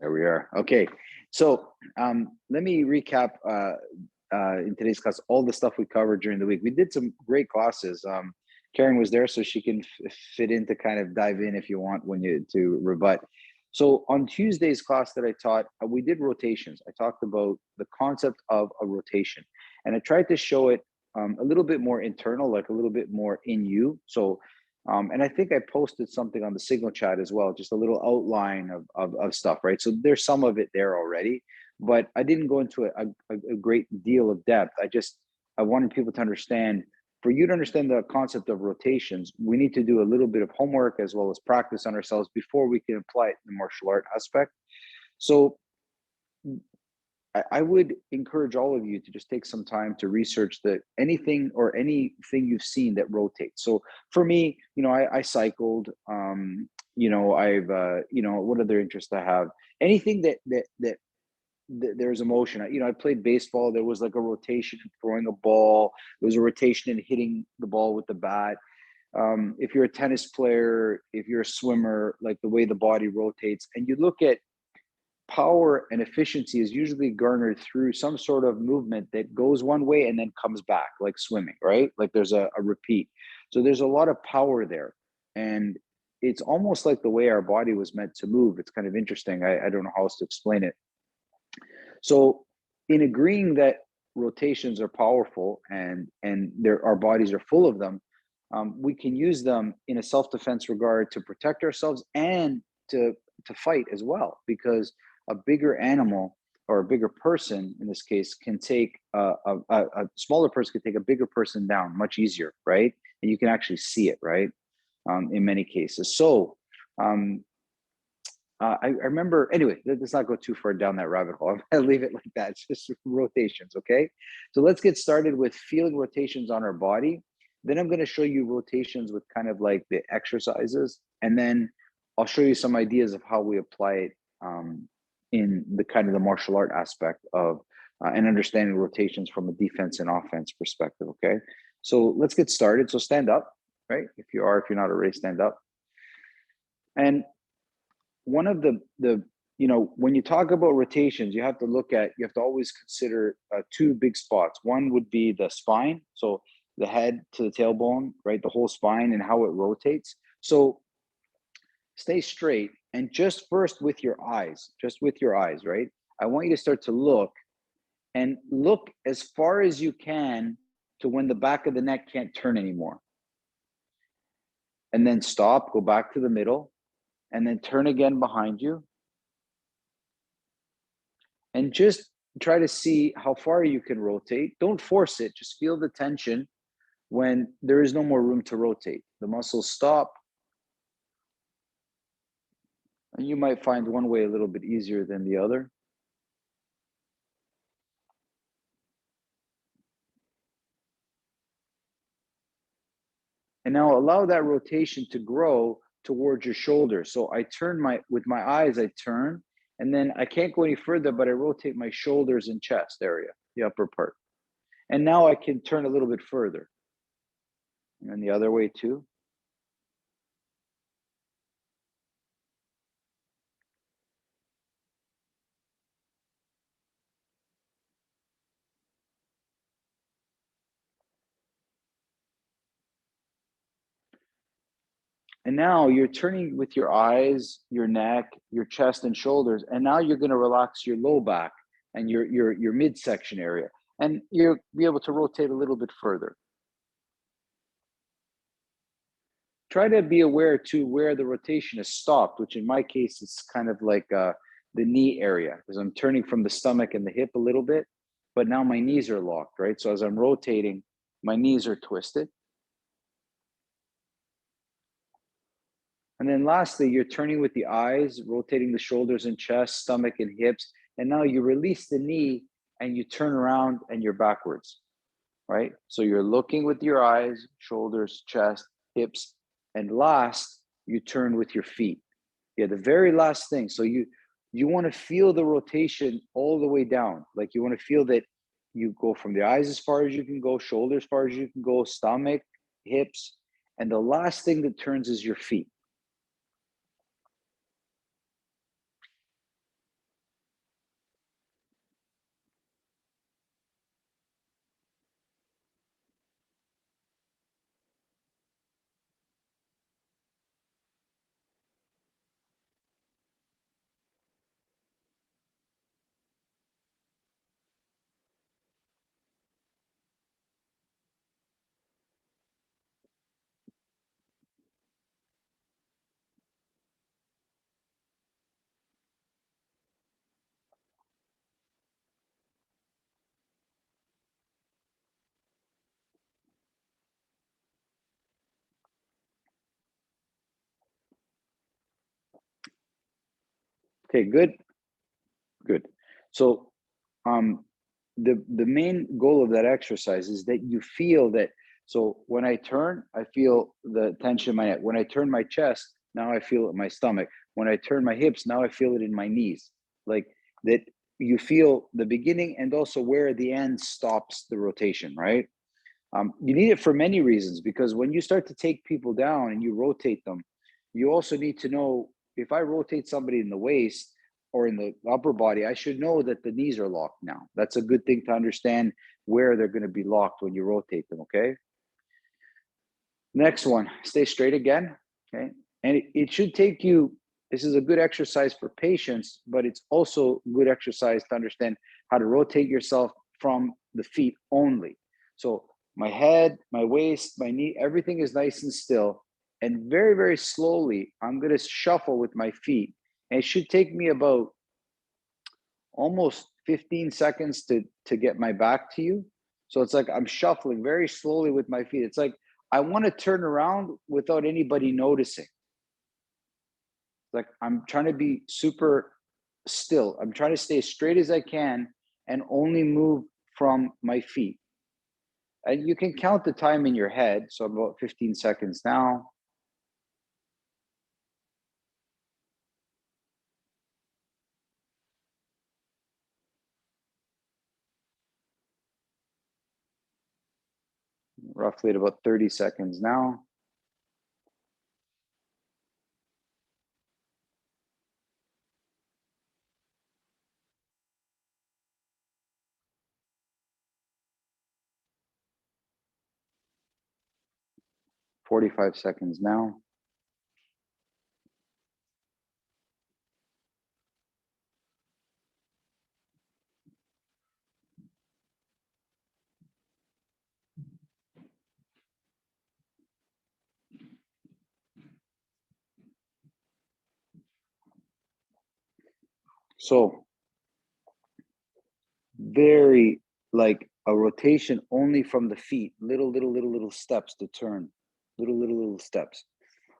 There we are. Okay. So let me recap in today's class all the stuff we covered during the week. We did some great classes. Karen was there, so she can fit in to kind of dive in if you want when you to rebut. So on Tuesday's class that I taught, we did rotations. I talked about the concept of a rotation, and I tried to show it a little bit more internal, like a little bit more in you. So and I think I posted something on the Signal chat as well, just a little outline of stuff, right? So there's some of it there already, but I didn't go into a great deal of depth. I wanted people to understand, for you to understand the concept of rotations, we need to do a little bit of homework as well as practice on ourselves before we can apply it in the martial art aspect. So I would encourage all of you to just take some time to research anything you've seen that rotates. So for me, I cycled. I've what other interests I have? Anything that there's a motion. I played baseball. There was like a rotation in throwing a ball. There was a rotation in hitting the ball with the bat. If you're a tennis player, if you're a swimmer, like the way the body rotates, and you look at power and efficiency is usually garnered through some sort of movement that goes one way and then comes back, like swimming, right? Like there's a repeat. So there's a lot of power there. And it's almost like the way our body was meant to move. It's kind of interesting. I don't know how else to explain it. So in agreeing that rotations are powerful and our bodies are full of them, we can use them in a self-defense regard to protect ourselves and to fight as well, because a bigger animal or a bigger person in this case can take a smaller person can take a bigger person down much easier, right? And you can actually see it, right? In many cases. So I remember, anyway, let's not go too far down that rabbit hole. I'm gonna leave it like that. It's just rotations, okay? So let's get started with feeling rotations on our body. Then I'm gonna show you rotations with kind of like the exercises. And then I'll show you some ideas of how we apply it in the kind of the martial art aspect of and understanding rotations from a defense and offense perspective, okay? So let's get started. So stand up, right? If you're not already, stand up. And one of the when you talk about rotations, you have to always consider two big spots. One would be the spine, so the head to the tailbone, right? The whole spine and how it rotates. So stay straight and just first with your eyes, right? I want you to start to look as far as you can to when the back of the neck can't turn anymore. And then stop, go back to the middle, and then turn again behind you. And just try to see how far you can rotate. Don't force it, just feel the tension when there is no more room to rotate. The muscles stop. And you might find one way a little bit easier than the other. And now allow that rotation to grow towards your shoulders. So I turn with my eyes, I turn, and then I can't go any further, but I rotate my shoulders and chest area, the upper part. And now I can turn a little bit further. And the other way too. And now you're turning with your eyes, your neck, your chest and shoulders. And now you're going to relax your low back and your midsection area. And you'll be able to rotate a little bit further. Try to be aware to where the rotation is stopped, which in my case is kind of like the knee area, because I'm turning from the stomach and the hip a little bit, but now my knees are locked, right? So as I'm rotating, my knees are twisted. And then lastly, you're turning with the eyes, rotating the shoulders and chest, stomach and hips. And now you release the knee and you turn around and you're backwards, right? So you're looking with your eyes, shoulders, chest, hips. And last, you turn with your feet. Yeah, the very last thing. So you want to feel the rotation all the way down. Like you want to feel that you go from the eyes as far as you can go, shoulders as far as you can go, stomach, hips. And the last thing that turns is your feet. Okay, good, good. So the main goal of that exercise is that you feel that. So when I turn, I feel the tension in my neck. When I turn my chest, now I feel it in my stomach. When I turn my hips, now I feel it in my knees. Like that, you feel the beginning and also where the end stops the rotation, right? You need it for many reasons, because when you start to take people down and you rotate them, you also need to know, if I rotate somebody in the waist or in the upper body, I should know that the knees are locked now. That's a good thing to understand, where they're going to be locked when you rotate them. Okay. Next one, stay straight again. Okay. And it should take you, this is a good exercise for patience, but it's also good exercise to understand how to rotate yourself from the feet only. So my head, my waist, my knee, everything is nice and still. And very, very slowly, I'm going to shuffle with my feet. And it should take me about almost 15 seconds to get my back to you. So it's like I'm shuffling very slowly with my feet. It's like I want to turn around without anybody noticing. Like I'm trying to be super still. I'm trying to stay as straight as I can and only move from my feet. And you can count the time in your head. So about 15 seconds now. 'Roughly at about 30 seconds now. 45 seconds now. 'So very, like a rotation only from the feet, little steps to turn, little steps.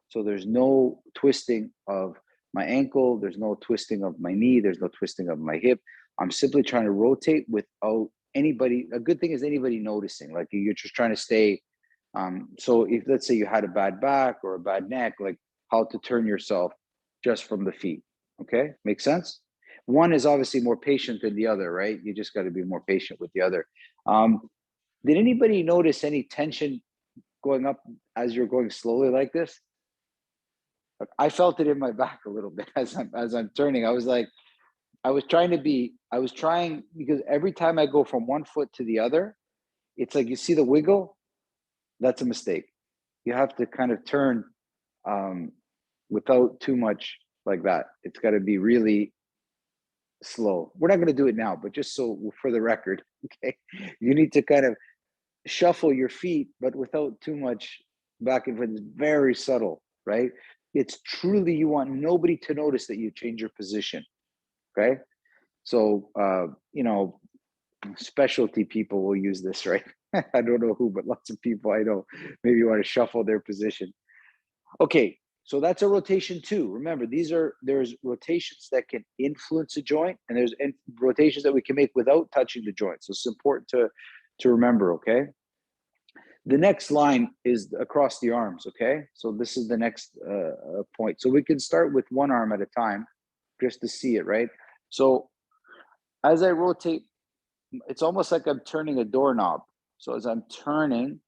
So there's no twisting of my ankle, there's no twisting of my knee, there's no twisting of my hip. I'm simply trying to rotate without anybody. A good thing is anybody noticing. Like you're just trying to stay. So if, let's say, you had a bad back or a bad neck, like how to turn yourself just from the feet. Okay, makes sense. One is obviously more patient than the other, right? You just got to be more patient with the other. Um, did anybody notice any tension going up as you're going slowly like this? I felt it in my back a little bit as I'm turning. I was like, I was trying, because every time I go from one foot to the other, it's like, you see the wiggle. That's a mistake. You have to kind of turn um, without too much like that. It's got to be really slow. We're not going to do it now, but just so for the record, okay, you need to kind of shuffle your feet, but without too much back and forth. It's very subtle, right? It's truly, you want nobody to notice that you change your position. Okay. So, specialty people will use this, right? I don't know who, but lots of people I know maybe want to shuffle their position. Okay, so that's a rotation too. Remember, there's rotations that can influence a joint, and there's rotations that we can make without touching the joint. So it's important to remember. Okay. The next line is across the arms. Okay, so this is the next point. So we can start with one arm at a time, just to see it, right? So as I rotate, it's almost like I'm turning a doorknob. So as I'm turning,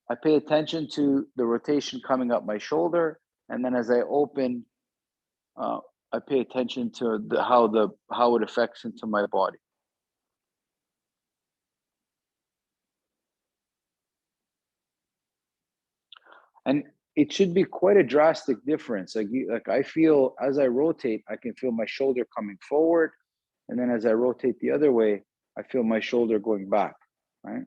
I pay attention to the rotation coming up my shoulder, and then as I open, uh, I pay attention to how it affects into my body. And it should be quite a drastic difference. Like I feel, as I rotate, I can feel my shoulder coming forward, and then as I rotate the other way, I feel my shoulder going back. Right.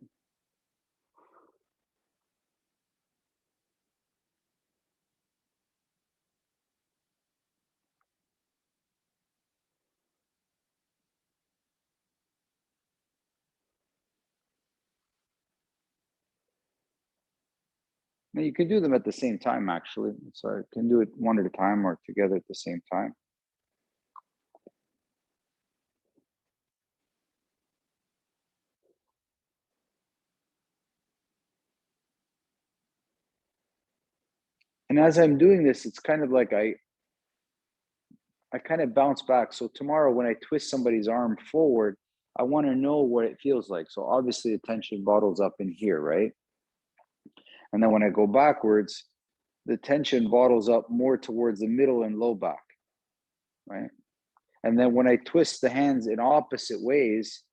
Now you can do them at the same time, actually. So I can do it one at a time or together at the same time. And as I'm doing this, it's kind of like I kind of bounce back. So tomorrow when I twist somebody's arm forward, I want to know what it feels like. So obviously the tension bottles up in here, right? And then when I go backwards, the tension bottles up more towards the middle and low back, right? And then when I twist the hands in opposite ways,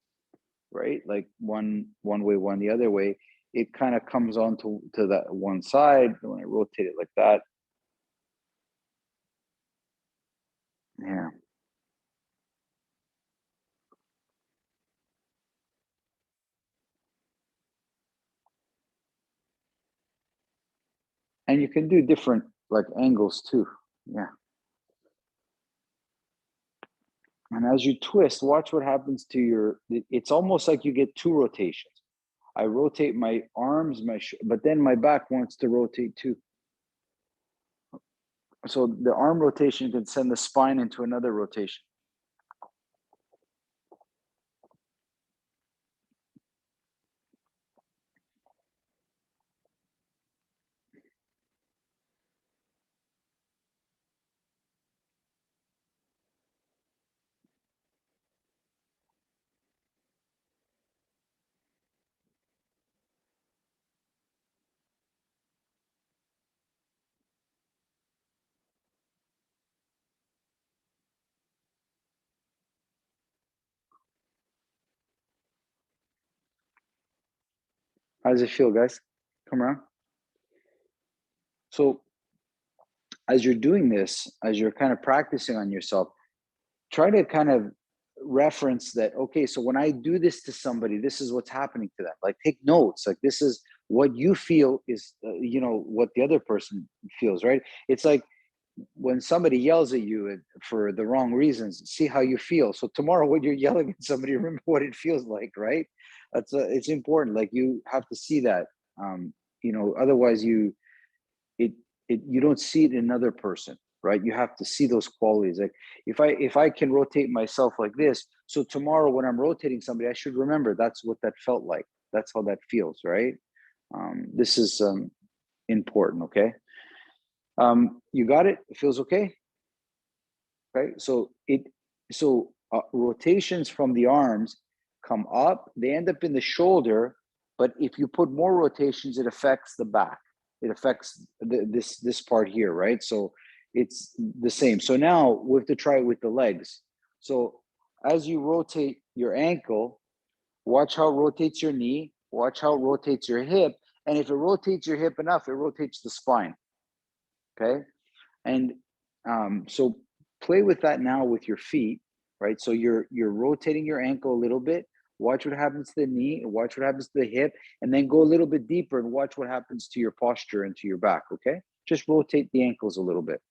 right, like one way, one the other way, it kind of comes on to that one side. And when I rotate it like that, yeah. And you can do different like angles too. Yeah. And as you twist, watch what happens to your, it's almost like you get two rotations. I rotate my arms, but then my back wants to rotate too. So the arm rotation can send the spine into another rotation. How does it feel, guys? Come around. So as you're doing this, as you're kind of practicing on yourself, try to kind of reference that, okay, so when I do this to somebody, this is what's happening to them. Like take notes, like this is what you feel is, what the other person feels, right? It's like when somebody yells at you for the wrong reasons, see how you feel. So tomorrow when you're yelling at somebody, remember what it feels like, right? It's important. Like you have to see that. Otherwise it you don't see it in another person, right? You have to see those qualities. Like if I can rotate myself like this, so tomorrow when I'm rotating somebody, I should remember that's what that felt like. That's how that feels, right? This is important. Okay. You got it. It feels okay. Right. So rotations from the arms come up, they end up in the shoulder, but if you put more rotations, it affects the back. It affects this part here, right? So it's the same. So now we have to try it with the legs. So as you rotate your ankle, watch how it rotates your knee, watch how it rotates your hip, and if it rotates your hip enough, it rotates the spine. Okay. And so play with that now with your feet, right? So you're rotating your ankle a little bit. Watch what happens to the knee, watch what happens to the hip, and then go a little bit deeper and watch what happens to your posture and to your back. Okay, just rotate the ankles a little bit.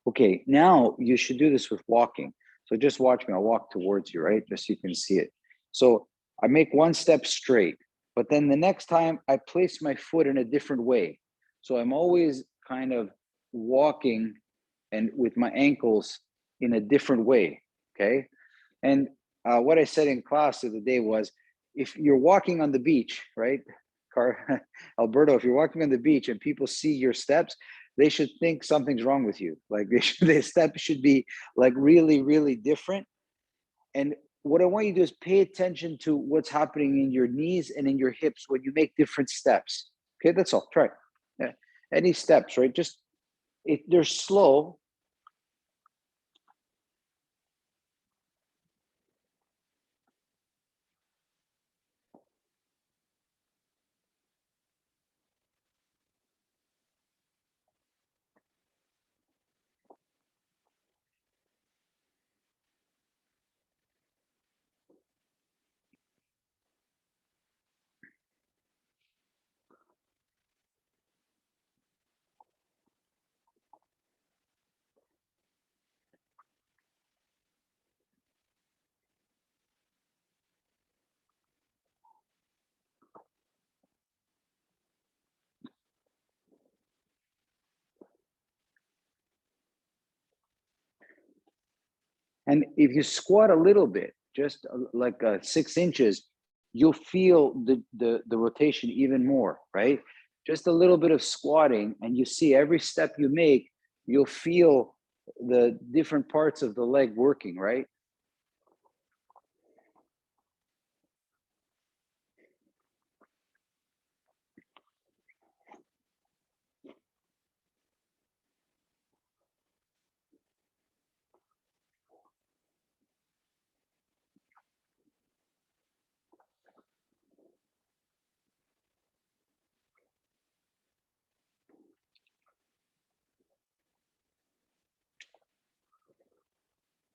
Okay, now you should do this with walking. So just watch me. I'll walk towards you, right? Just so you can see it. So I make one step straight, but then the next time I place my foot in a different way. So I'm always kind of walking and with my ankles in a different way. Okay. And what I said in class the other day was if you're walking on the beach, right? Alberto, if you're walking on the beach and people see your steps, they should think something's wrong with you. Like their steps should be like really, really different. And what I want you to do is pay attention to what's happening in your knees and in your hips when you make different steps. Okay, that's all. Try. Yeah. Any steps, right? Just they're slow. And if you squat a little bit, just like 6 inches, you'll feel the rotation even more, right? Just a little bit of squatting, and you see every step you make, you'll feel the different parts of the leg working, right?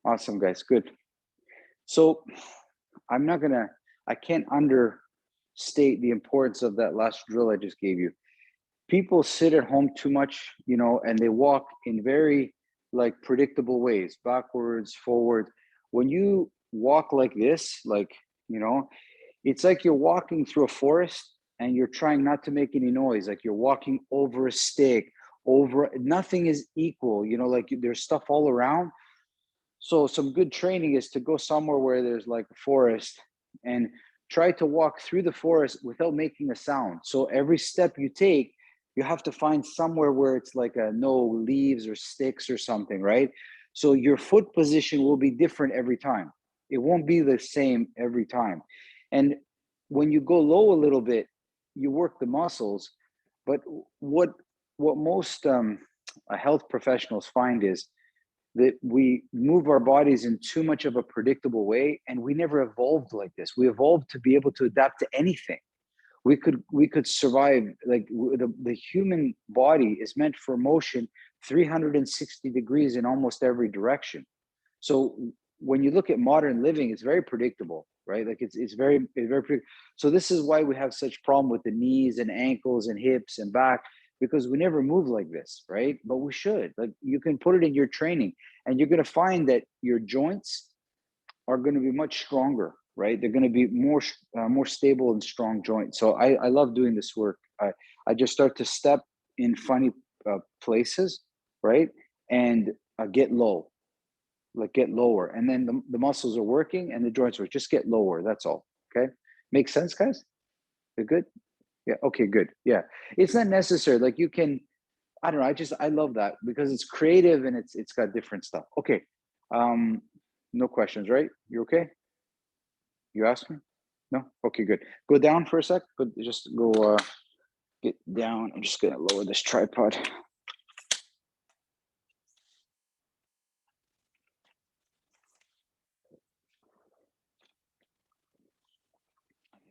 Awesome, guys. Good. So I'm not gonna, I can't understate the importance of that last drill I just gave you. People sit at home too much, and they walk in very like predictable ways, backwards, forward. When you walk like this, like, you know, it's like you're walking through a forest and you're trying not to make any noise, like you're walking over a stick, over nothing is equal, like there's stuff all around. So some good training is to go somewhere where there's like a forest and try to walk through the forest without making a sound. So every step you take, you have to find somewhere where it's like a no leaves or sticks or something, right? So your foot position will be different every time. It won't be the same every time. And when you go low a little bit, you work the muscles. But what most health professionals find is that we move our bodies in too much of a predictable way, and we never evolved like this. We evolved to be able to adapt to anything. We could survive, like the human body is meant for motion 360 degrees in almost every direction. So when you look at modern living, it's very predictable, right? Like it's very so this is why we have such problem with the knees and ankles and hips and back, because we never move like this, right? But we should. Like, you can put it in your training, and you're going to find that your joints are going to be much stronger, right? They're going to be more stable and strong joints. So I love doing this work. I just start to step in funny places, right? And get low, like get lower, and then the muscles are working and the joints are just get lower. That's all. Okay, makes sense, guys? You're good. Yeah. Okay. Good. Yeah. It's not necessary. Like, you can. I don't know. I love that because it's creative and it's got different stuff. Okay. Um, no questions, right? You okay? You asked me? No? Okay, good. Go down for a sec. But just go get down. I'm just gonna lower this tripod.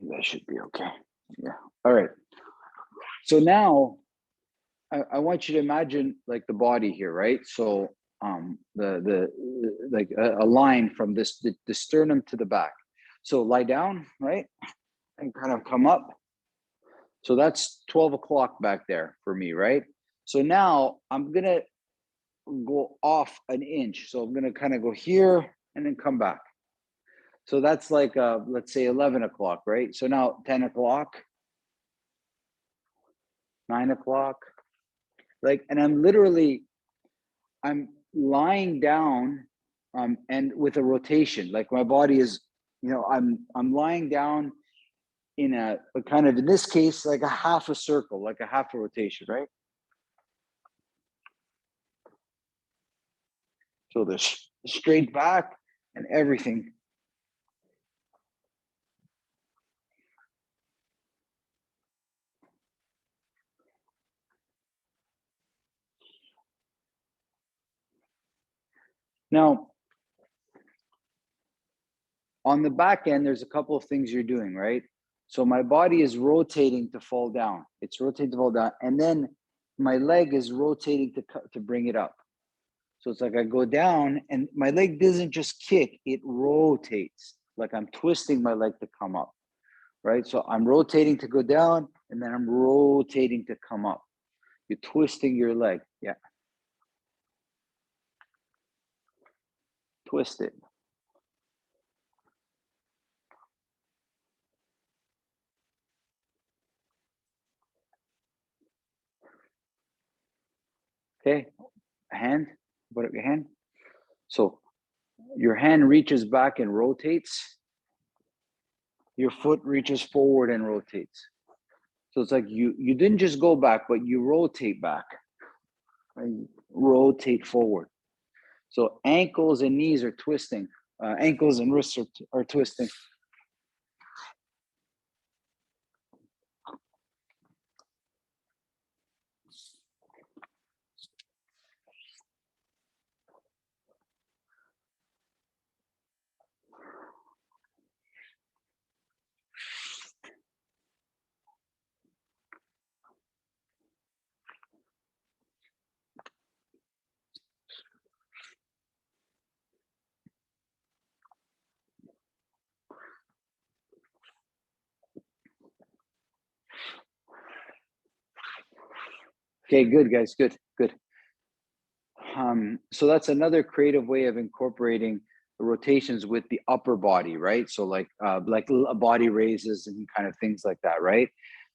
That should be okay. Yeah. All right. So now I want you to imagine like the body here, right? So the like a line from the sternum to the back. So lie down, right? And kind of come up. So that's 12 o'clock back there for me, right? So now I'm gonna go off an inch. So I'm gonna kind of go here and then come back. So that's like let's say 11 o'clock, right? So now 10 o'clock, 9 o'clock, like, and I'm lying down, and with a rotation, like my body is, I'm lying down in a kind of, in this case, like a half a circle, like a half a rotation, right? So the straight back and everything. Now, on the back end, there's a couple of things you're doing, right? So my body is rotating to fall down. It's rotating to fall down. And then my leg is rotating to bring it up. So it's like I go down and my leg doesn't just kick, it rotates. Like I'm twisting my leg to come up, right? So I'm rotating to go down and then I'm rotating to come up. You're twisting your leg. Yeah. Twist it. Okay. Hand, put up your hand. So your hand reaches back and rotates. Your foot reaches forward and rotates. So it's like you didn't just go back, but you rotate back. Right? Rotate forward. So ankles and knees are twisting. Ankles and wrists are twisting. Okay, good guys, good, good. So that's another creative way of incorporating the rotations with the upper body, right? So like body raises and kind of things like that, right?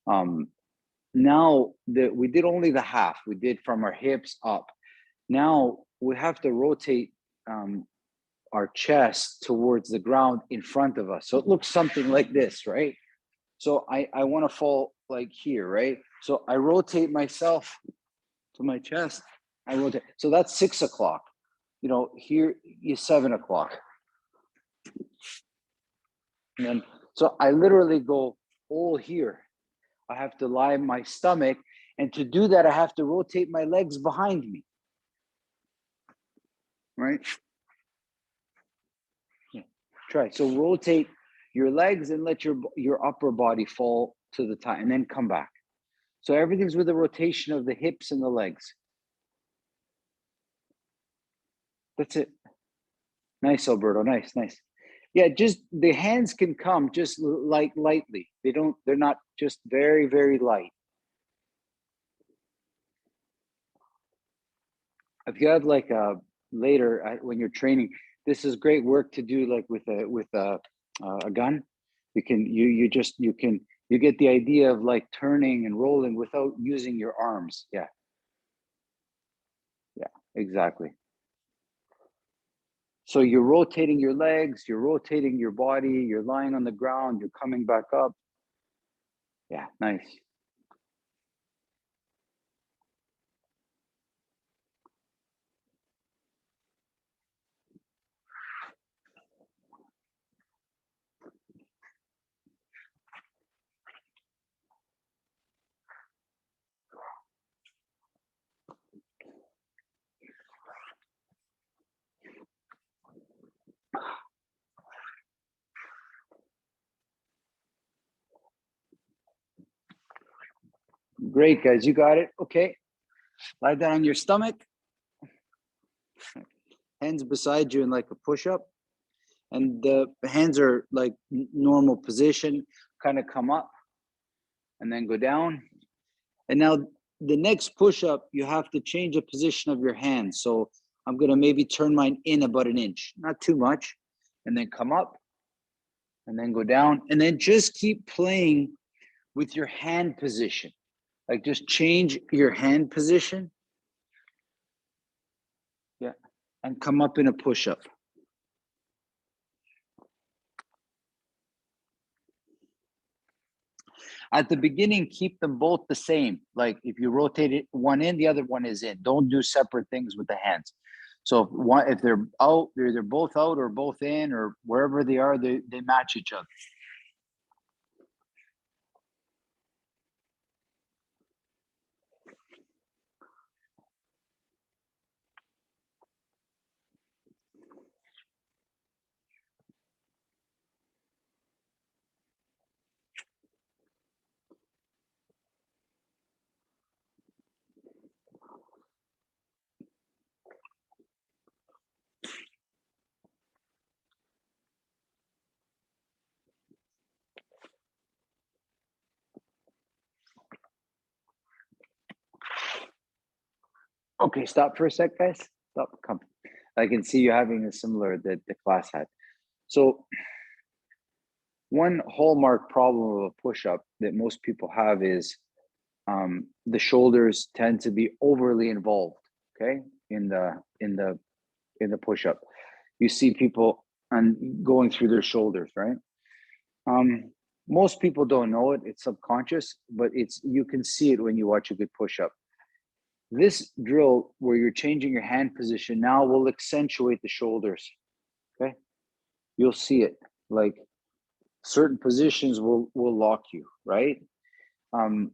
Um, now that we did only the half, we did from our hips up. Now we have to rotate our chest towards the ground in front of us. So it looks something like this, right? So I want to fall like here, right? So I rotate myself to my chest. I rotate. So that's 6 o'clock. You know, here is 7 o'clock. And then, so I literally go all here. I have to lie my stomach. And to do that, I have to rotate my legs behind me. Right? Yeah. Try. So rotate your legs and let your upper body fall to the top and then come back. So everything's with the rotation of the hips and the legs. That's it. Nice, Alberto. Nice, nice. Yeah, just the hands can come just like lightly. They're not just very, very light. If you have like later when you're training, this is great work to do like with a gun. You get the idea of like turning and rolling without using your arms. Yeah, yeah, exactly. So you're rotating your legs, you're rotating your body, you're lying on the ground, you're coming back up. Yeah, nice. Great, guys. You got it. Okay. Lie down on your stomach, hands beside you in like a push up. And the hands are like normal position, kind of come up and then go down. And now the next push up, you have to change the position of your hands. So I'm going to maybe turn mine in about an inch, not too much, and then come up and then go down. And then just keep playing with your hand position. Like just change your hand position. Yeah. And come up in a push up. At the beginning, keep them both the same. Like if you rotate it one in, the other one is in. Don't do separate things with the hands. So if they're out, they're both out or both in or wherever they are, they match each other. Okay, stop for a sec, guys. Stop. Come. I can see you having a similar that the class had. So one hallmark problem of a push-up that most people have is the shoulders tend to be overly involved. Okay, in the push-up, you see people and going through their shoulders, right? Most people don't know it; it's subconscious, but you can see it when you watch a good push-up. This drill where you're changing your hand position now will accentuate the shoulders. Okay, you'll see it like certain positions will lock you, right? Um,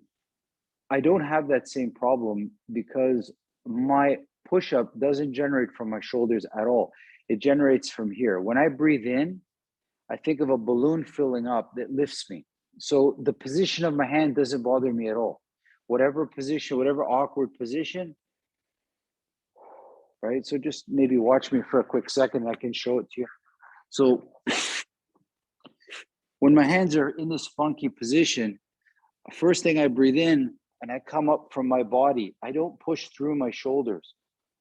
I don't have that same problem because my push up doesn't generate from my shoulders at all. It generates from here. When I breathe in, I think of a balloon filling up that lifts me. So the position of my hand doesn't bother me at all. Whatever position, whatever awkward position, right? So just maybe watch me for a quick second. I can show it to you. So when my hands are in this funky position, first thing I breathe in and I come up from my body. I don't push through my shoulders.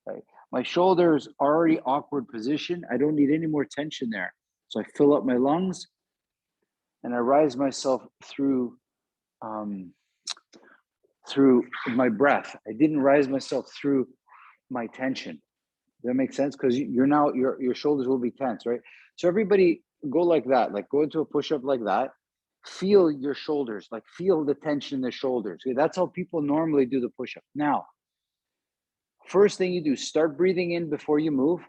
Right? My shoulders are already awkward position. I don't need any more tension there. So I fill up my lungs and I rise myself um, through my breath. I didn't rise myself through my tension. Does that make sense? Because you're now your shoulders will be tense, right? So everybody go like that, like go into a push-up like that. Feel your shoulders, like feel the tension in the shoulders. Okay, that's how people normally do the push-up. Now, first thing you do, start breathing in before you move.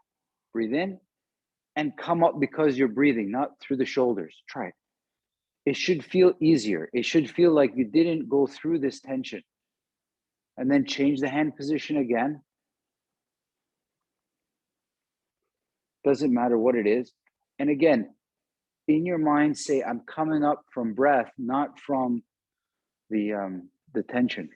Breathe in and come up because you're breathing, not through the shoulders. Try it. It should feel easier. It should feel like you didn't go through this tension. And then change the hand position again. Doesn't matter what it is. And again, in your mind, say, I'm coming up from breath, not from the tension.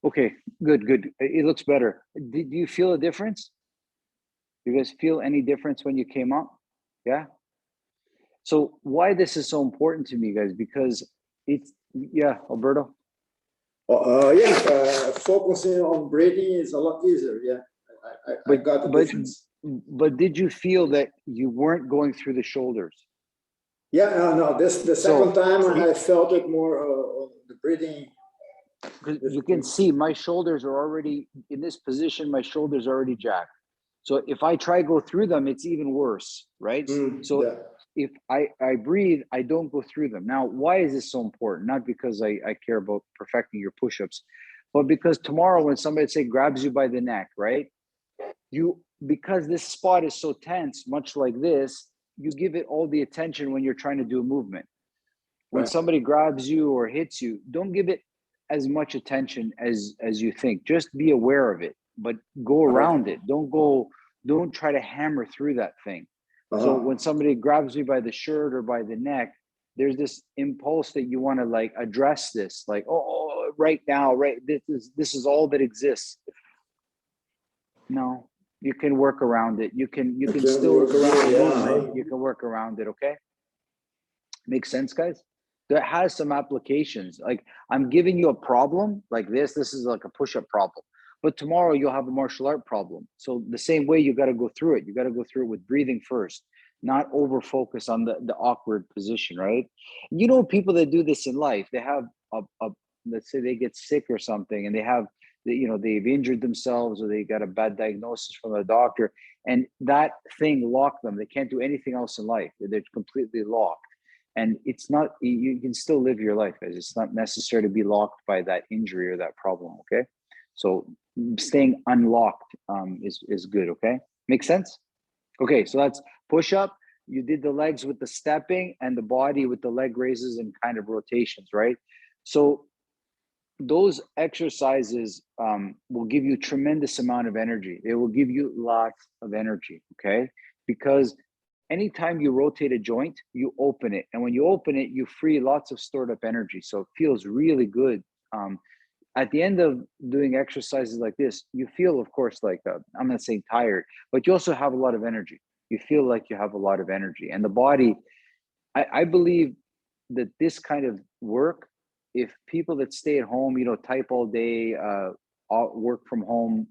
Okay, good, good. It looks better. Did you feel a difference? Do you guys feel any difference when you came up? Yeah. So why this is so important to me, guys? Because it's yeah, Alberto. Yeah, focusing on breathing is a lot easier. Yeah, I got the difference. But did you feel that you weren't going through the shoulders? Yeah, no, this the second time I felt it more the breathing. Because you can see my shoulders are already in this position. My shoulders are already jacked. So if I try go through them, it's even worse, right? So yeah. if I breathe, I don't go through them. Now, why is this so important? Not because I care about perfecting your push-ups, but because tomorrow when somebody say grabs you by the neck, right? Because this spot is so tense, much like this, you give it all the attention when you're trying to do a movement. When somebody grabs you or hits you, don't give it as much attention as you think. Just be aware of it, but go around it. Don't try to hammer through that thing. So when somebody grabs me by the shirt or by the neck, there's this impulse that you want to like address this, like, oh, right now, right, this is all that exists. No, you can work around it. You can still work around movement. You can work around it. Okay, makes sense, guys. That has some applications. Like I'm giving you a problem like this. This is like a push-up problem. But tomorrow you'll have a martial art problem. So the same way you got to go through it. You got to go through it with breathing first, not over focus on the awkward position, right? You know, people that do this in life, they have a let's say they get sick or something and they have they've injured themselves or they got a bad diagnosis from a doctor and that thing locked them. They can't do anything else in life. They're completely locked. And it's not, you can still live your life, guys. It's not necessary to be locked by that injury or that problem. Okay, so staying unlocked is good. Okay, makes sense. Okay, so that's push up. You did the legs with the stepping and the body with the leg raises and kind of rotations, right? So those exercises will give you tremendous amount of energy. They will give you lots of energy. Okay, because anytime you rotate a joint, you open it. And when you open it, you free lots of stored up energy. So it feels really good. at the end of doing exercises like this, you feel, of course, like I'm not saying tired, but you also have a lot of energy. You feel like you have a lot of energy, and the body. I believe that this kind of work, if people that stay at home, type all day, all work from home,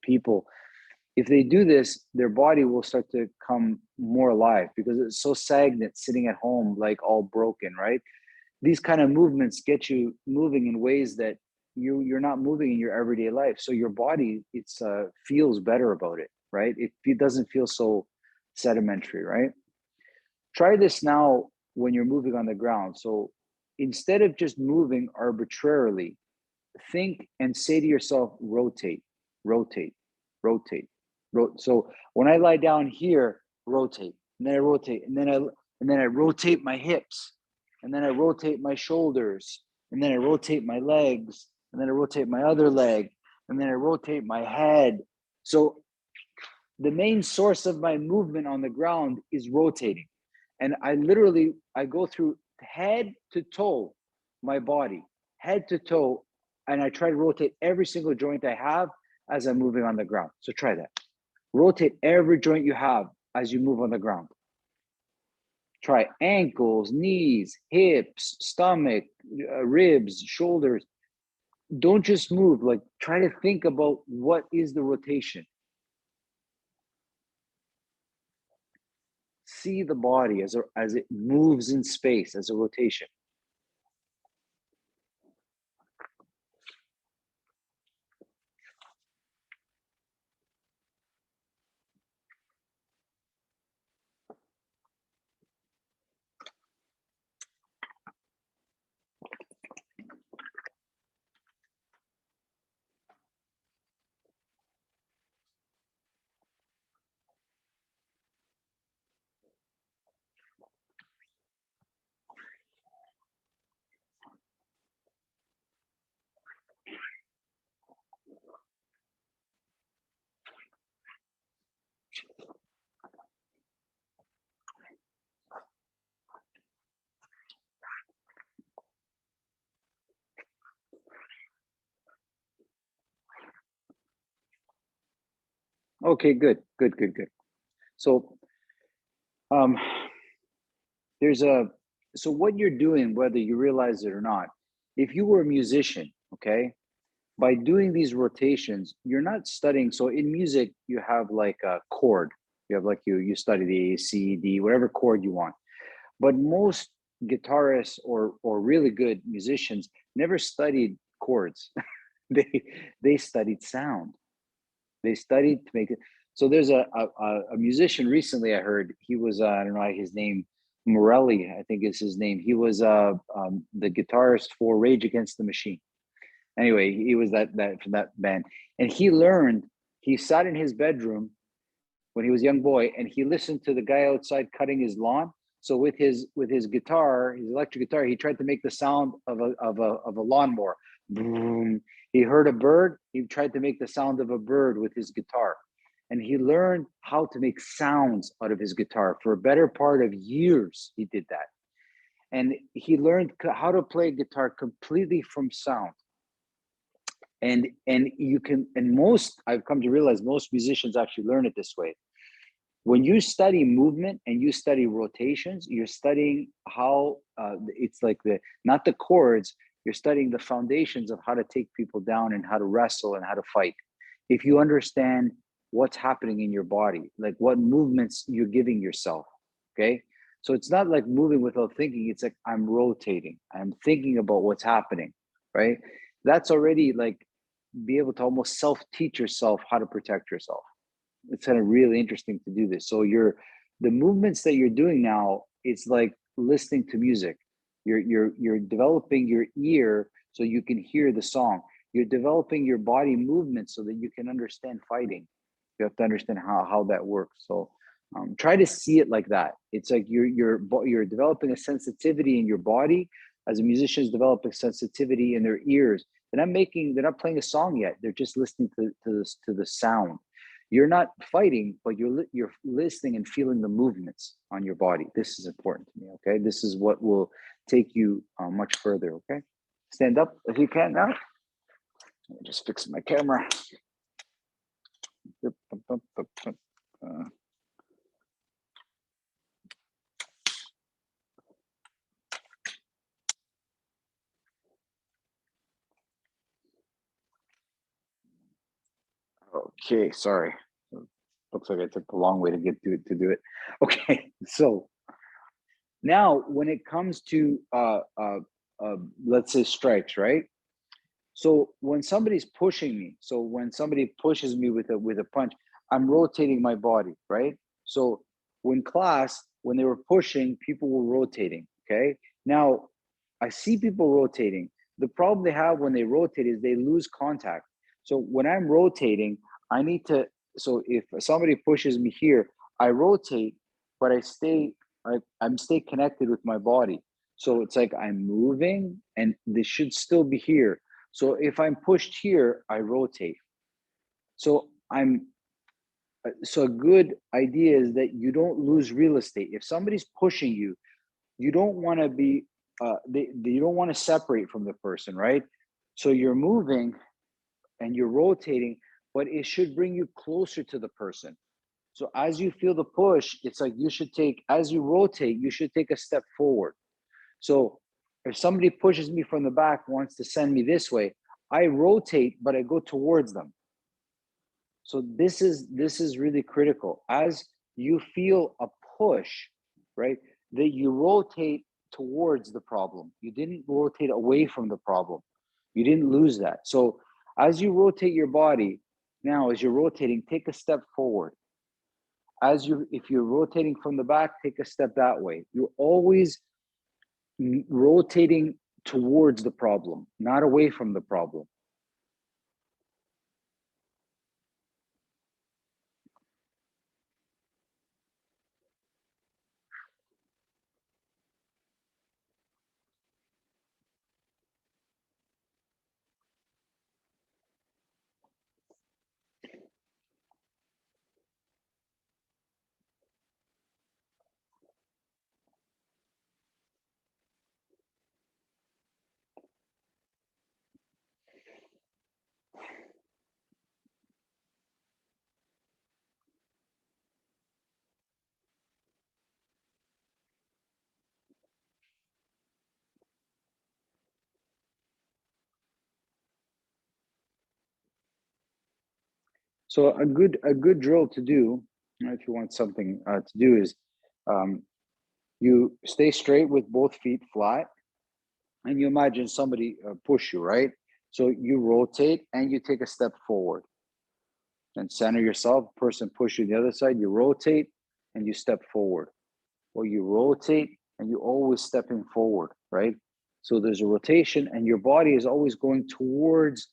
people, if they do this, their body will start to come more alive because it's so stagnant, sitting at home, like all broken, right? These kind of movements get you moving in ways that you're not moving in your everyday life. So your body, it's feels better about it, right? It doesn't feel so sedimentary, right? Try this now when you're moving on the ground. So instead of just moving arbitrarily, think and say to yourself, rotate, rotate, rotate. So when I lie down here, rotate, and then I rotate, and then I rotate my hips, and then I rotate my shoulders, and then I rotate my legs, and then I rotate my other leg, and then I rotate my head. So the main source of my movement on the ground is rotating. And I go through head to toe, my body, head to toe, and I try to rotate every single joint I have as I'm moving on the ground. So try that. Rotate every joint you have as you move on the ground. Try ankles, knees, hips, stomach, ribs, shoulders. Don't just move, like try to think about what is the rotation. See the body as it moves in space, as a rotation. Okay, good. So um there's a so what you're doing, whether you realize it or not, if you were a musician, okay, by doing these rotations, you're not studying. So in music, you have like a chord. You have like you study the A, C, D, whatever chord you want. But most guitarists or really good musicians never studied chords. they they studied sound. They studied to make it. So there's a musician recently I heard. He was I don't know his name, Morelli, I think is his name. He was the guitarist for Rage Against the Machine. Anyway, he was that from that band, and he learned. He sat in his bedroom when he was a young boy, and he listened to the guy outside cutting his lawn. So with his guitar, his electric guitar, he tried to make the sound of a lawnmower. Boom. He heard a bird. He tried to make the sound of a bird with his guitar, and he learned how to make sounds out of his guitar for a better part of years. He did that, and he learned how to play guitar completely from sound. And you can, and most, I've come to realize most musicians actually learn it this way. When you study movement and you study rotations, you're studying how it's like not the chords, you're studying the foundations of how to take people down and how to wrestle and how to fight. If you understand what's happening in your body, like what movements you're giving yourself, okay? So it's not like moving without thinking. It's like I'm rotating, I'm thinking about what's happening, right? That's already like be able to almost self-teach yourself how to protect yourself. It's kind of really interesting to do this. So the movements that you're doing now, it's like listening to music. You're developing your ear so you can hear the song. You're developing your body movement so that you can understand fighting. You have to understand how that works. So try to see it like that. It's like you're developing a sensitivity in your body as a musician is developing sensitivity in their ears. They're not playing a song yet. They're just listening to the sound. You're not fighting, but you're listening and feeling the movements on your body. This is important to me. Okay, this is what will take you much further. Okay, Stand up if you can now. Let me just fix my camera. Okay, sorry. Looks like I took the long way to get to it to do it. Okay, so now when it comes to let's say strikes, right? So when somebody's pushing me, so when somebody pushes me with a punch, I'm rotating my body, right? So when they were pushing, people were rotating. Okay. Now I see people rotating. The problem they have when they rotate is they lose contact. So when I'm rotating, I need to, so if somebody pushes me here, I rotate, but I'm stay connected with my body. So it's like I'm moving and they should still be here. So if I'm pushed here, I rotate. So a good idea is that you don't lose real estate. If somebody's pushing you, you don't want to be, you don't want to separate from the person, right? So you're moving and you're rotating, but it should bring you closer to the person. So as you feel the push, it's like as you rotate, you should take a step forward. So if somebody pushes me from the back, wants to send me this way, I rotate, but I go towards them. So this is really critical. As you feel a push, right, that you rotate towards the problem. You didn't rotate away from the problem. You didn't lose that. So as you rotate your body, now as you're rotating, take a step forward. If you're rotating from the back, take a step that way. You're always rotating towards the problem, not away from the problem. So a good drill to do, if you want something to do, is you stay straight with both feet flat, and you imagine somebody push you, right? So you rotate and you take a step forward, and center yourself. Person push you the other side. You rotate and you step forward, or you rotate and you always stepping forward, right? So there's a rotation, and your body is always going towards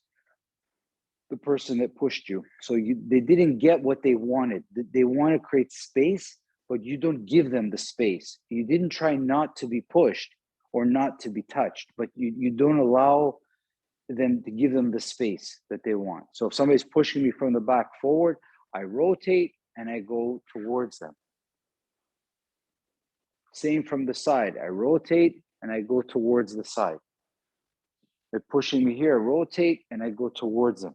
the person that pushed you. So they didn't get what they wanted. They want to create space, but you don't give them the space. You didn't try not to be pushed or not to be touched, but you don't allow them to give them the space that they want. So if somebody's pushing me from the back forward, I rotate and I go towards them. Same from the side. I rotate and I go towards the side. They're pushing me here, I rotate and I go towards them.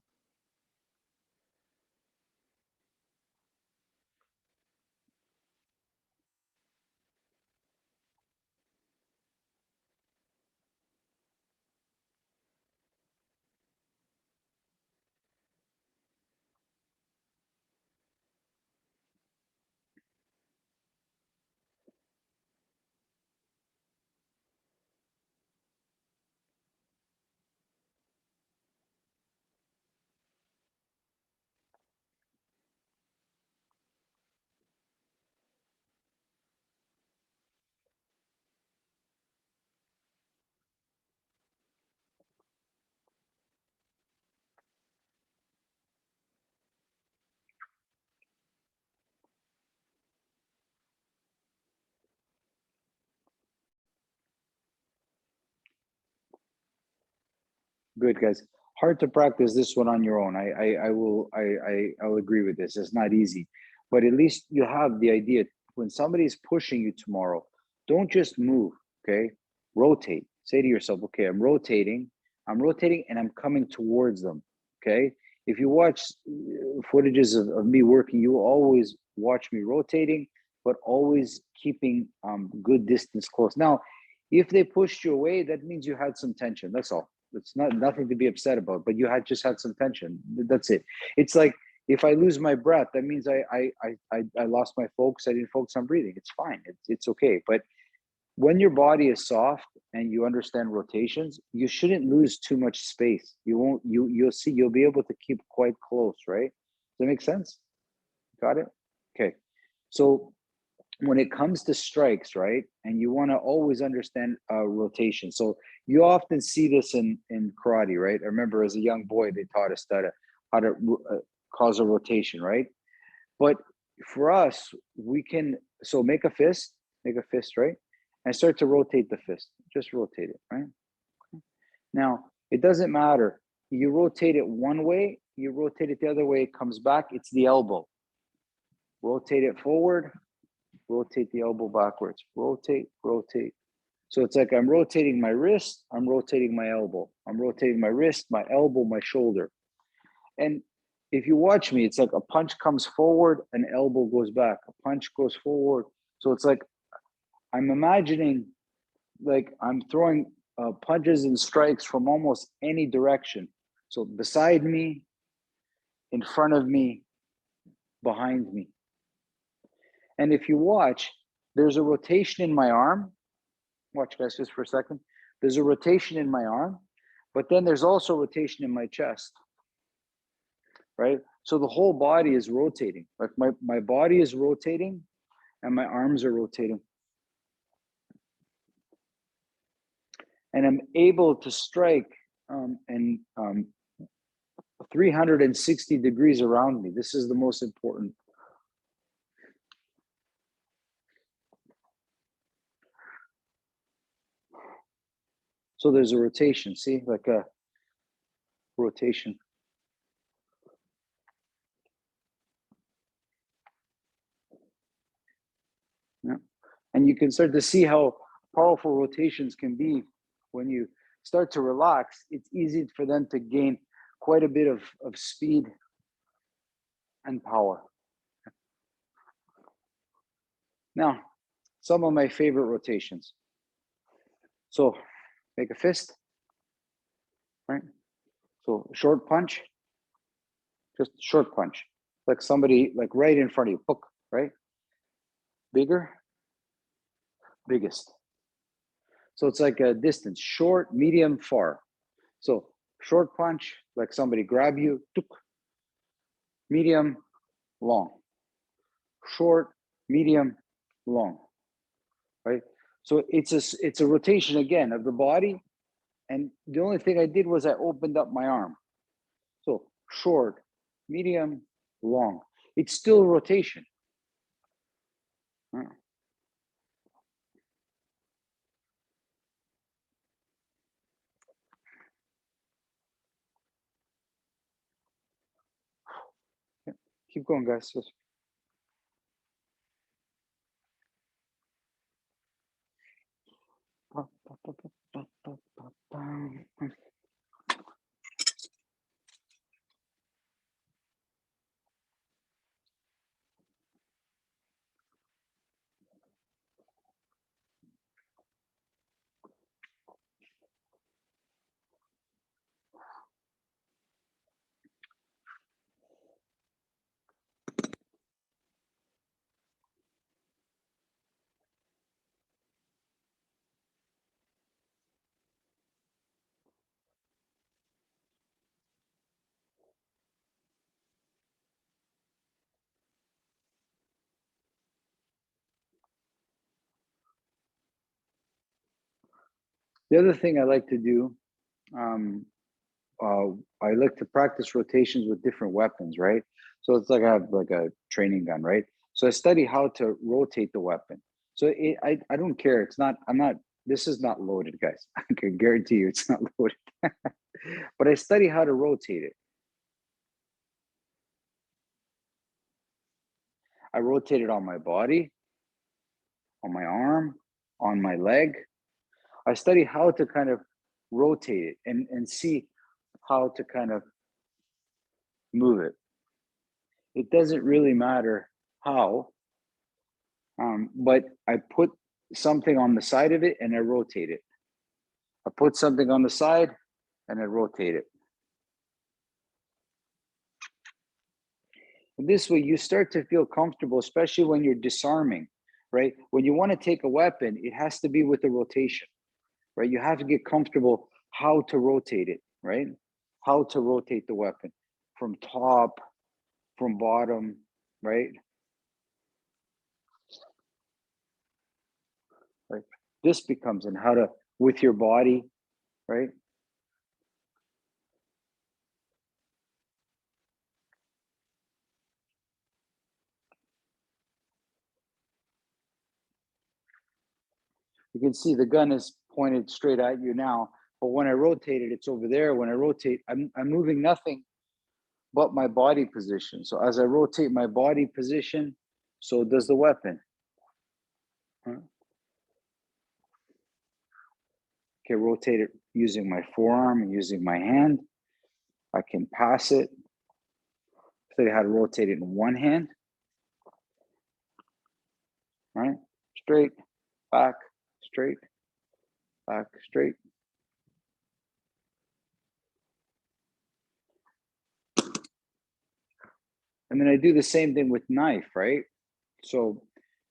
Good, guys. Hard to practice this one on your own. I'll agree with this. It's not easy, but at least you have the idea. When somebody's pushing you tomorrow, don't just move. Okay, rotate. Say to yourself, okay, I'm rotating, I'm rotating and I'm coming towards them. Okay. If you watch footages of me working, you will always watch me rotating, but always keeping good distance close. Now, if they pushed you away, that means you had some tension. That's all. It's nothing to be upset about, but you had just had some tension. That's it. It's like if I lose my breath, that means I lost my focus. I didn't focus on breathing. It's fine. It's okay. But when your body is soft and you understand rotations, you shouldn't lose too much space. You'll see, you'll be able to keep quite close, right? Does that make sense? Got it? Okay. So when it comes to strikes, right, and you want to always understand rotation. So you often see this in karate, right? I remember as a young boy, they taught us how to cause a rotation, right? But for us, we can, so make a fist, right? And start to rotate the fist. Just rotate it, right? Now, it doesn't matter. You rotate it one way, you rotate it the other way, it comes back, it's the elbow. Rotate it forward, rotate the elbow backwards. Rotate, rotate. So it's like I'm rotating my wrist, I'm rotating my elbow. I'm rotating my wrist, my elbow, my shoulder. And if you watch me, it's like a punch comes forward, an elbow goes back, a punch goes forward. So it's like I'm imagining like I'm throwing punches and strikes from almost any direction. So beside me, in front of me, behind me. And if you watch, there's a rotation in my arm. Watch, guys, just for a second. There's a rotation in my arm, but then there's also rotation in my chest, right? So the whole body is rotating. Like my body is rotating and my arms are rotating. And I'm able to strike 360 degrees around me. This is the most important. So there's a rotation, see, like a rotation. Yeah. And you can start to see how powerful rotations can be when you start to relax. It's easy for them to gain quite a bit of speed and power. Now, some of my favorite rotations. So make a fist, right? So short punch, just short punch, like somebody like right in front of you, hook, right? Bigger, biggest. So it's like a distance, short, medium, far. So short punch, like somebody grab you, tuk. Medium, long. Short, medium, long, right? So it's a rotation again of the body. And the only thing I did was I opened up my arm. So short, medium, long. It's still rotation. Keep going, guys. The other thing I like to do, I like to practice rotations with different weapons, right? So it's like I have like a training gun, right? So I study how to rotate the weapon. So I don't care. It's not, I'm not, this is not loaded, guys. I can guarantee you it's not loaded. But I study how to rotate it. I rotate it on my body, on my arm, on my leg. I study how to kind of rotate it and see how to kind of move it. It doesn't really matter how, but I put something on the side of it and I rotate it. I put something on the side and I rotate it. And this way you start to feel comfortable, especially when you're disarming, right? When you want to take a weapon, it has to be with a rotation, right? You have to get comfortable how to rotate it, right? How to rotate the weapon from top, from bottom, right? Right. This becomes and how to with your body, right? You can see the gun is pointed straight at you now, but when I rotate it, it's over there. When I rotate, I'm moving nothing but my body position. So as I rotate my body position, so does the weapon. Okay, rotate it using my forearm, using my hand. I can pass it. So you how to rotate it in one hand. Right? Straight, back, straight, back, straight. And then I do the same thing with knife, right? So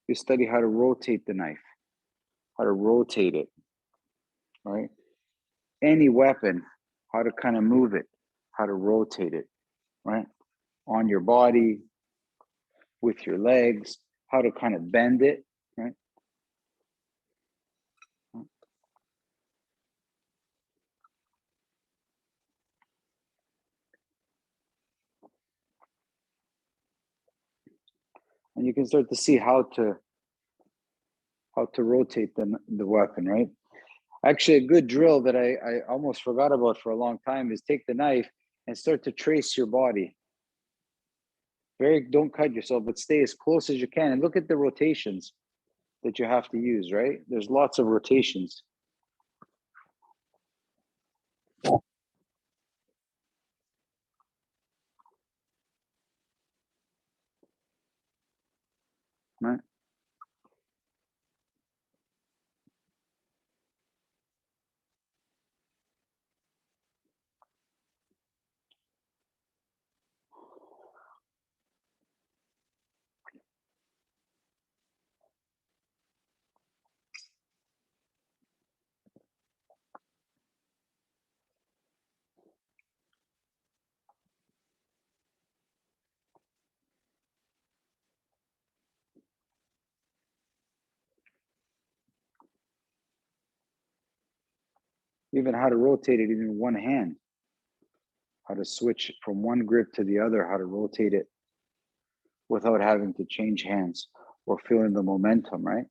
you study how to rotate the knife, how to rotate it, right? Any weapon, how to kind of move it, how to rotate it, right? On your body, with your legs, how to kind of bend it, right? And you can start to see how to rotate the weapon, right? Actually, a good drill that I almost forgot about for a long time is take the knife and start to trace your body. Don't cut yourself, but stay as close as you can and look at the rotations that you have to use, right? There's lots of rotations. Right? Even how to rotate it in one hand, how to switch from one grip to the other, how to rotate it without having to change hands or feeling the momentum, right?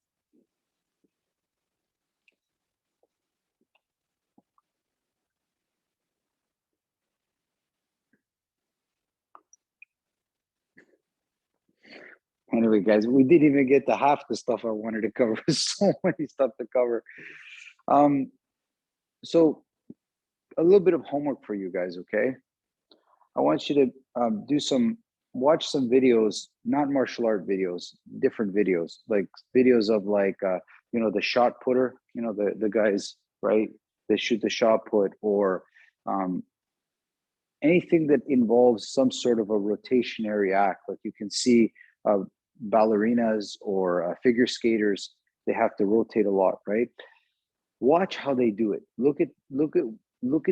Anyway, guys, we didn't even get to half the stuff I wanted to cover. So many stuff to cover. So a little bit of homework for you guys, okay? I want you to watch some videos, not martial art videos, different videos, like videos of like, the shot putter, the guys, right? They shoot the shot put or anything that involves some sort of a rotationary act. Like you can see ballerinas or figure skaters, they have to rotate a lot, right? Watch how they do it. Look at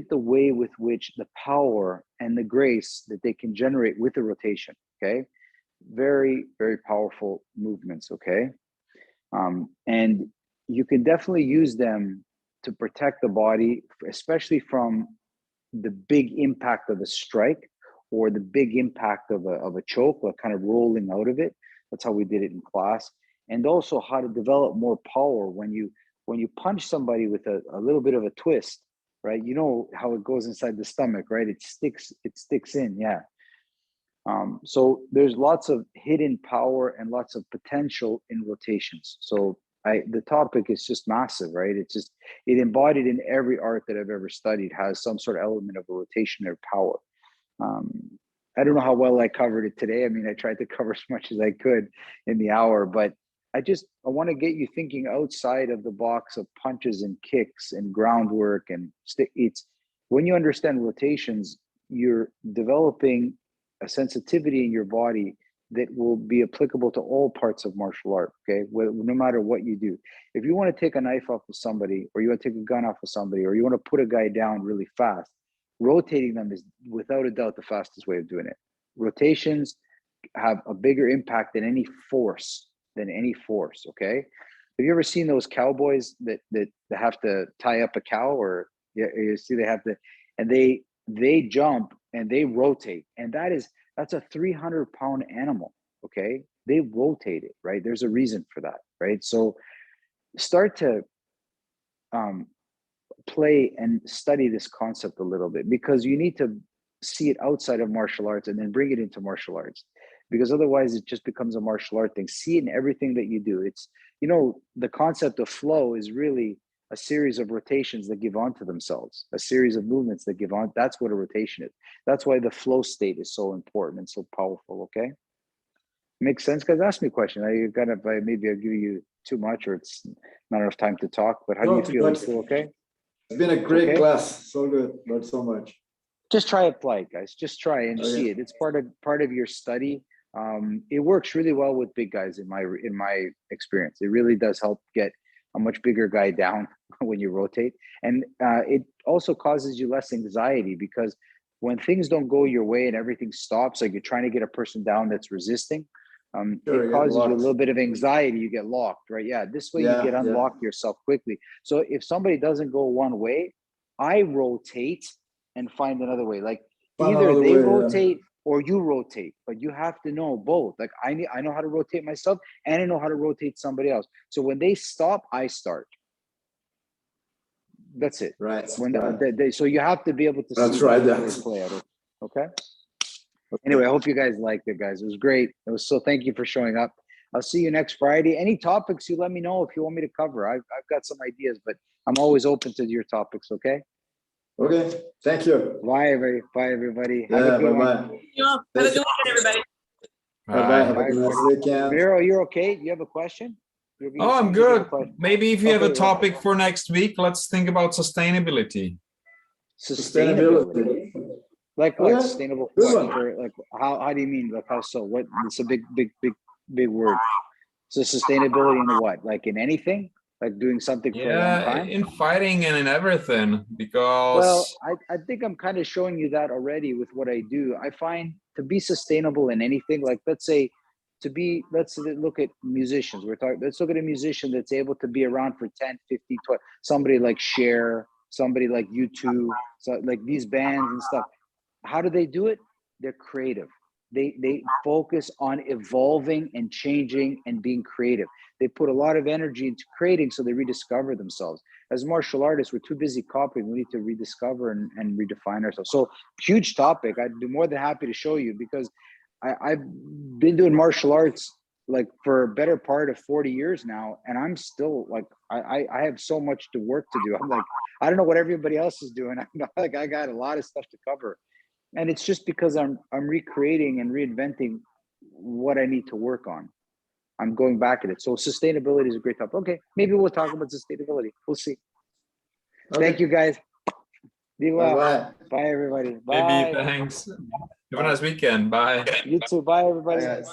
the way with which the power and the grace that they can generate with the rotation. Okay, very very powerful movements. Okay, and you can definitely use them to protect the body, especially from the big impact of a strike or the big impact of a choke, like kind of rolling out of it. That's how we did it in class. And also how to develop more power when you punch somebody with a little bit of a twist, right? You know how it goes inside the stomach, right? It sticks in, yeah. So there's lots of hidden power and lots of potential in rotations. So the topic is just massive, right? It's just, it embodied in every art that I've ever studied has some sort of element of a rotationary power. I don't know how well I covered it today. I mean, I tried to cover as much as I could in the hour, but I want to get you thinking outside of the box of punches and kicks and groundwork and it's when you understand rotations, you're developing a sensitivity in your body that will be applicable to all parts of martial art, okay? No matter what you do. If you want to take a knife off of somebody, or you want to take a gun off of somebody, or you want to put a guy down really fast, rotating them is without a doubt the fastest way of doing it. Rotations have a bigger impact than any force, okay? Have you ever seen those cowboys that have to tie up a cow, or you see they have to, and they jump and they rotate, and that's a 300-pound animal, okay? They rotate it, right? There's a reason for that, right? So start to play and study this concept a little bit, because you need to see it outside of martial arts and then bring it into martial arts, because otherwise it just becomes a martial art thing. See it in everything that you do. It's, the concept of flow is really a series of rotations that give on to themselves, a series of movements that give on. That's what a rotation is. That's why the flow state is so important and so powerful, okay? Makes sense, guys? Ask me a question. Maybe I'll give you too much, or it's not enough time to talk, but how do you feel? Still okay? It's been a great class. So good. Not so much. Just try it, play, guys. Just try and see it. It's part of your study. It works really well with big guys in my experience. It really does help get a much bigger guy down when you rotate. And it also causes you less anxiety, because when things don't go your way and everything stops, like you're trying to get a person down that's resisting, it causes you a little bit of anxiety. You get locked, right? Yeah, this way you get unlocked yourself quickly. So if somebody doesn't go one way, I rotate and find another way. Like either they rotate or you rotate, but you have to know both. Like I know how to rotate myself, and I know how to rotate somebody else. So when they stop, I start. That's it. Right. So you have to be able to see that play out. Okay. Anyway, I hope you guys liked it, guys. It was great. Thank you for showing up. I'll see you next Friday. Any topics, you let me know if you want me to cover. I've got some ideas, but I'm always open to your topics. Okay. Okay. Thank you. Bye, everybody. Have a good one. Have a good weekend, everybody. Bye. Have a nice weekend. Miro, you're okay? You have a question? Oh, I'm good. Maybe if you have a topic for next week, let's think about sustainability. Sustainability. Like what? Sustainable? What? Like how do you mean? Like how so? What? It's a big word. So sustainability in what? Like in anything? Like doing something for a long time? In fighting and in everything. Because I think I'm kind of showing you that already with what I do. I find to be sustainable in anything, like let's look at musicians. Let's look at a musician that's able to be around for 10, 15, 20, somebody like Cher, somebody like U2, so like these bands and stuff. How do they do it? They're creative. They focus on evolving and changing and being creative. They put a lot of energy into creating, so they rediscover themselves. As martial artists, we're too busy copying. We need to rediscover and redefine ourselves. So huge topic. I'd be more than happy to show you, because I've been doing martial arts like for a better part of 40 years now, and I'm still like I have so much to work to do. I'm like, I don't know what everybody else is doing. I got a lot of stuff to cover. And it's just because I'm recreating and reinventing what I need to work on. I'm going back at it. So sustainability is a great topic. Okay, maybe we'll talk about sustainability. We'll see. Okay. Thank you, guys. Be well. Bye, everybody. Bye. Maybe thanks. Have a nice weekend. Bye. You too. Bye, everybody. Bye,